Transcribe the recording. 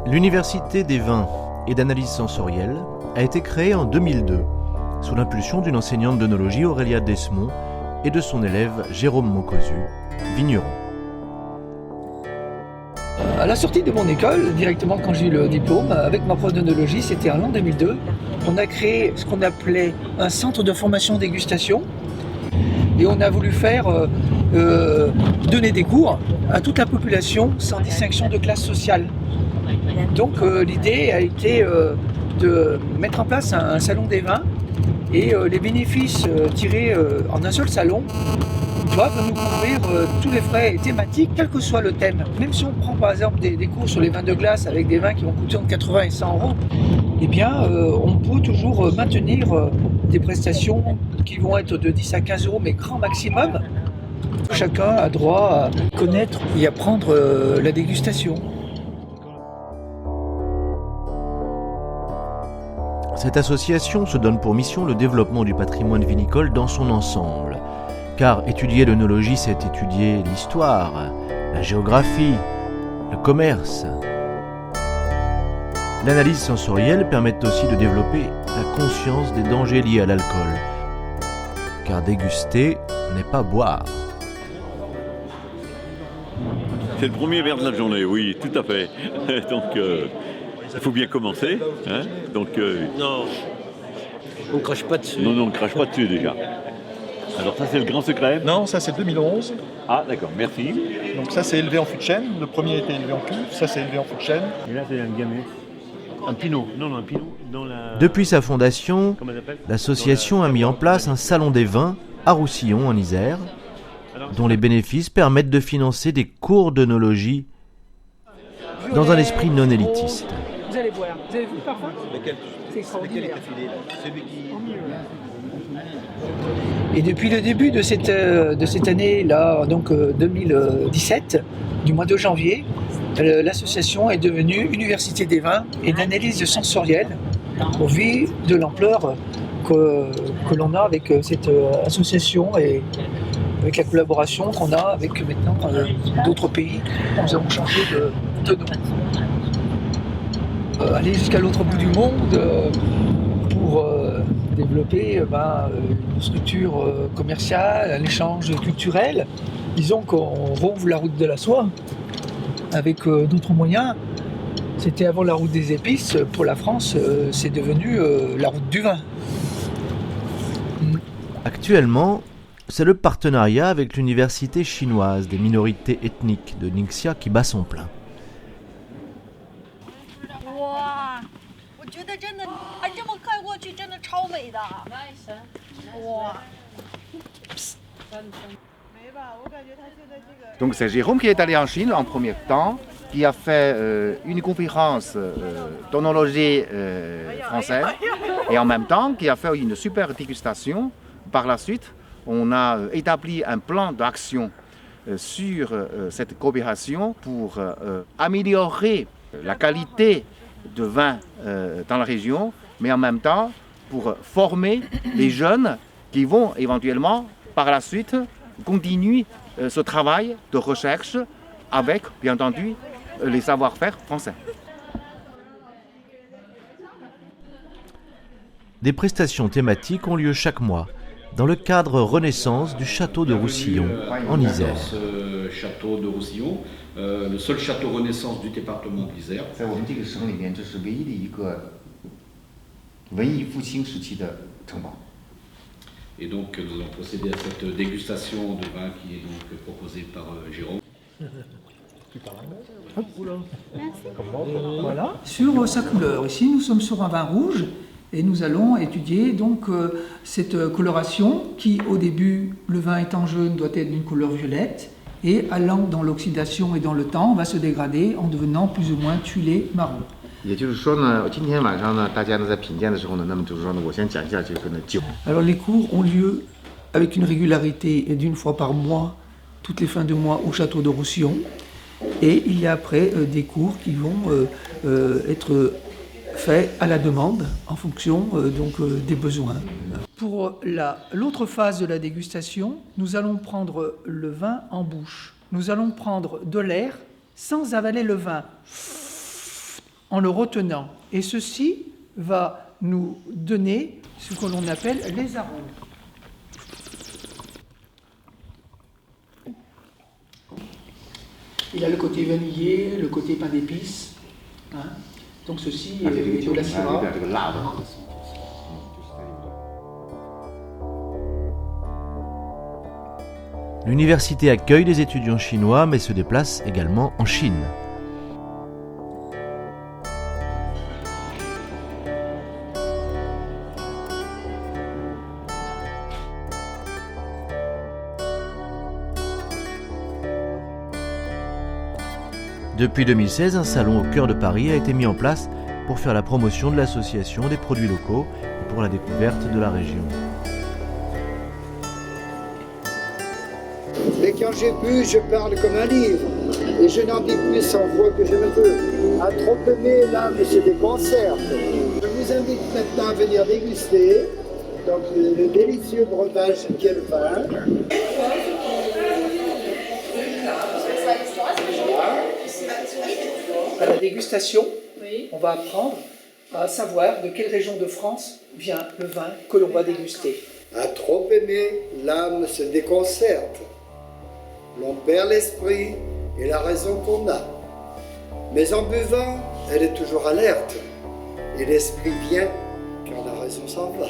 L'Université des vins et d'analyse sensorielle a été créée en 2002 sous l'impulsion d'une enseignante d'œnologie, Aurélia Desmond, et de son élève Jérôme Moncosu, vigneron. À la sortie de mon école, directement quand j'ai eu le diplôme, avec ma prof d'œnologie, c'était en l'an 2002, on a créé ce qu'on appelait un centre de formation dégustation et on a voulu faire donner des cours à toute la population sans distinction de classe sociale. Donc l'idée a été de mettre en place un salon des vins et les bénéfices tirés en un seul salon doivent nous couvrir tous les frais thématiques, quel que soit le thème. Même si on prend par exemple des cours sur les vins de glace avec des vins qui vont coûter entre 80 et 100 euros, eh bien on peut toujours maintenir des prestations qui vont être de 10 à 15 euros, mais grand maximum. Chacun a droit à connaître et apprendre la dégustation. Cette association se donne pour mission le développement du patrimoine vinicole dans son ensemble. Car étudier l'œnologie, c'est étudier l'histoire, la géographie, le commerce. L'analyse sensorielle permet aussi de développer la conscience des dangers liés à l'alcool. Car déguster n'est pas boire. C'est le premier verre de la journée, oui, tout à fait. Donc, il faut bien commencer. Hein. Donc, non, on ne crache pas dessus. Non, on ne crache pas dessus déjà. Alors ça, c'est le grand secret? Non, ça c'est 2011. Ah, d'accord, merci. Donc ça c'est élevé en fût de chêne. Le premier était élevé en cuve, ça c'est élevé en fût de chêne. Et là, c'est un gamay. Un pinot. Non, un pinot. Dans la... Depuis sa fondation, l'association a mis en place un salon des vins à Roussillon, en Isère, dont les bénéfices permettent de financer des cours d'œnologie dans un esprit non élitiste. Vous allez voir. Vous avez vu le parfum? C'est extraordinaire. Et depuis le début de cette année-là, donc 2017, du mois de janvier, l'association est devenue Université des vins et d'analyse sensorielle au vu de l'ampleur que l'on a avec cette association et avec la collaboration qu'on a avec maintenant d'autres pays. Nous avons changé de nom. Aller jusqu'à l'autre bout du monde pour développer une structure commerciale, un échange culturel. Disons qu'on rouvre la route de la soie avec d'autres moyens. C'était avant la route des épices. Pour la France, c'est devenu la route du vin. Actuellement, c'est le partenariat avec l'université chinoise des minorités ethniques de Ningxia qui bat son plein. Donc c'est Jérôme qui est allé en Chine en premier temps, qui a fait une conférence d'œnologie française et en même temps qui a fait une super dégustation. Par la suite, on a établi un plan d'action sur cette coopération pour améliorer la qualité de vin dans la région, mais en même temps pour former les jeunes qui vont éventuellement par la suite continuer ce travail de recherche avec, bien entendu, les savoir-faire français. Des prestations thématiques ont lieu chaque mois dans le cadre Renaissance du château de Roussillon, en Isère. Ce château de Roussillon, le seul château Renaissance du département d'Isère. Et donc nous allons procéder à cette dégustation de vin qui est donc proposée par Jérôme. Voilà, sur sa couleur. Ici, nous sommes sur un vin rouge et nous allons étudier donc cette coloration qui, au début, le vin étant jaune, doit être d'une couleur violette et allant dans l'oxydation et dans le temps, va se dégrader en devenant plus ou moins tuilé marron. 也就是说呢，今天晚上呢，大家呢在品鉴的时候呢，那么就是说呢，我先讲一下这个呢酒。 Alors les cours ont lieu avec une régularité et d'une fois par mois, toutes les fins de mois au château de Roussillon. Et il y a après des cours qui vont être faits à la demande en fonction des besoins. Pour l'autre phase de la dégustation, nous allons prendre le vin en bouche. Nous allons prendre de l'air sans avaler le vin. en le retenant. Et ceci va nous donner ce que l'on appelle les arômes. Il a le côté vanillé, le côté pain d'épices. Hein. Donc ceci est de la Syrah. L'université accueille des étudiants chinois mais se déplace également en Chine. Depuis 2016, un salon au cœur de Paris a été mis en place pour faire la promotion de l'association des produits locaux et pour la découverte de la région. Et quand j'ai bu, je parle comme un livre, et je n'en dis plus sans foi que je ne veux. À trop aimer, l'âme se déconcerte. Je vous invite maintenant à venir déguster donc, le délicieux breuvage qu'est le vin. À la dégustation, on va apprendre à savoir de quelle région de France vient le vin que l'on va déguster. À trop aimer, l'âme se déconcerte. L'on perd l'esprit et la raison qu'on a. Mais en buvant, elle est toujours alerte. Et l'esprit vient quand la raison s'en va.